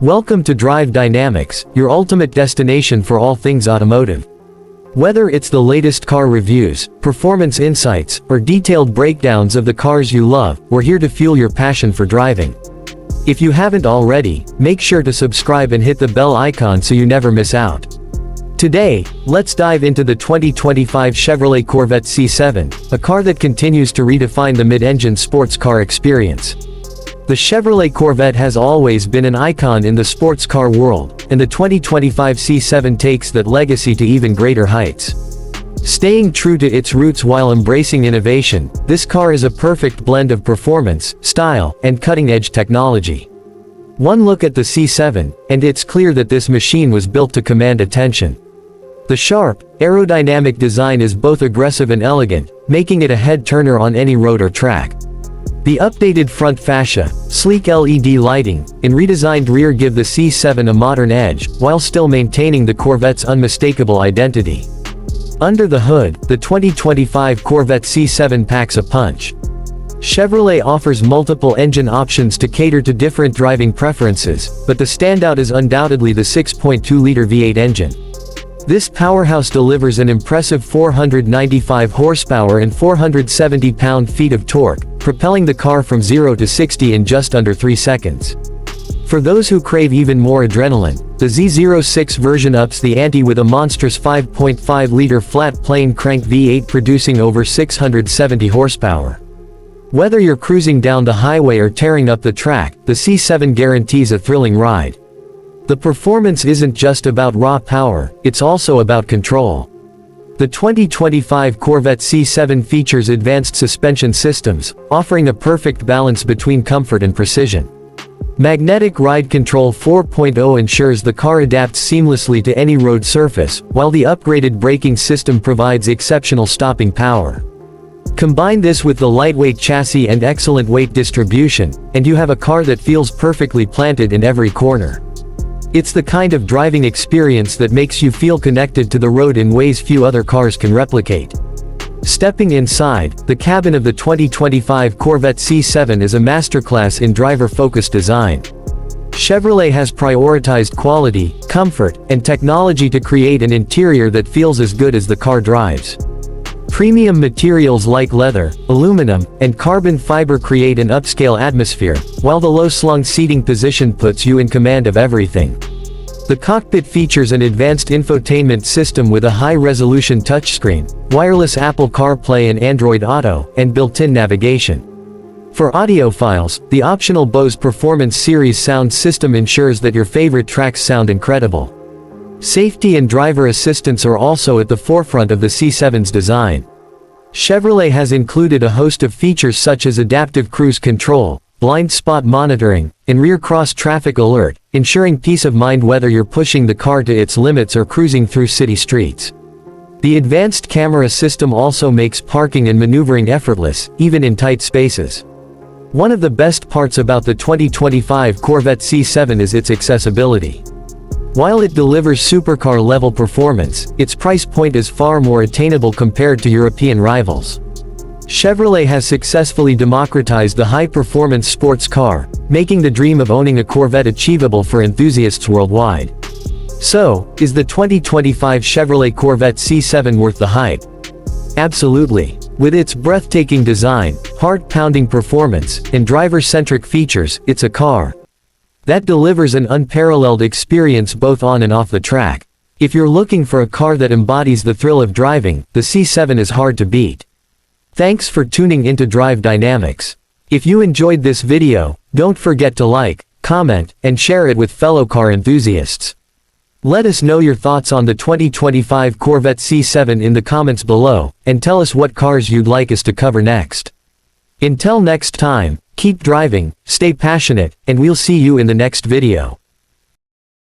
Welcome to Drive Dynamics, your ultimate destination for all things automotive. Whether it's the latest car reviews, performance insights, or detailed breakdowns of the cars you love, we're here to fuel your passion for driving. If you haven't already, make sure to subscribe and hit the bell icon so you never miss out. Today, let's dive into the 2025 Chevrolet Corvette C7, a car that continues to redefine the mid-engine sports car experience. The Chevrolet Corvette has always been an icon in the sports car world, and the 2025 C7 takes that legacy to even greater heights. Staying true to its roots while embracing innovation, this car is a perfect blend of performance, style, and cutting-edge technology. One look at the C7, and it's clear that this machine was built to command attention. The sharp, aerodynamic design is both aggressive and elegant, making it a head-turner on any road or track. The updated front fascia, sleek LED lighting, and redesigned rear give the C7 a modern edge, while still maintaining the Corvette's unmistakable identity. Under the hood, the 2025 Corvette C7 packs a punch. Chevrolet offers multiple engine options to cater to different driving preferences, but the standout is undoubtedly the 6.2-liter V8 engine. This powerhouse delivers an impressive 495 horsepower and 470 pound-feet of torque, propelling the car from 0 to 60 in just under 3 seconds. For those who crave even more adrenaline, the Z06 version ups the ante with a monstrous 5.5-liter flat-plane crank V8 producing over 670 horsepower. Whether you're cruising down the highway or tearing up the track, the C7 guarantees a thrilling ride. The performance isn't just about raw power, it's also about control. The 2025 Corvette C7 features advanced suspension systems, offering a perfect balance between comfort and precision. Magnetic Ride Control 4.0 ensures the car adapts seamlessly to any road surface, while the upgraded braking system provides exceptional stopping power. Combine this with the lightweight chassis and excellent weight distribution, and you have a car that feels perfectly planted in every corner. It's the kind of driving experience that makes you feel connected to the road in ways few other cars can replicate. Stepping inside, the cabin of the 2025 Corvette C7 is a masterclass in driver-focused design. Chevrolet has prioritized quality, comfort, and technology to create an interior that feels as good as the car drives. Premium materials like leather, aluminum, and carbon fiber create an upscale atmosphere, while the low-slung seating position puts you in command of everything. The cockpit features an advanced infotainment system with a high-resolution touchscreen, wireless Apple CarPlay and Android Auto, and built-in navigation. For audiophiles, the optional Bose Performance Series sound system ensures that your favorite tracks sound incredible. Safety and driver assistance are also at the forefront of the C7's design. Chevrolet has included a host of features such as adaptive cruise control, blind spot monitoring, and rear cross-traffic alert, ensuring peace of mind whether you're pushing the car to its limits or cruising through city streets. The advanced camera system also makes parking and maneuvering effortless, even in tight spaces. One of the best parts about the 2025 Corvette C7 is its accessibility. While it delivers supercar-level performance, its price point is far more attainable compared to European rivals. Chevrolet has successfully democratized the high-performance sports car, making the dream of owning a Corvette achievable for enthusiasts worldwide. So, is the 2025 Chevrolet Corvette C7 worth the hype? Absolutely. With its breathtaking design, heart-pounding performance, and driver-centric features, it's a car that delivers an unparalleled experience both on and off the track. If you're looking for a car that embodies the thrill of driving, the C7 is hard to beat. Thanks for tuning into Drive Dynamics. If you enjoyed this video, don't forget to like, comment, and share it with fellow car enthusiasts. Let us know your thoughts on the 2025 Corvette C7 in the comments below, and tell us what cars you'd like us to cover next. Until next time, keep driving, stay passionate, and we'll see you in the next video.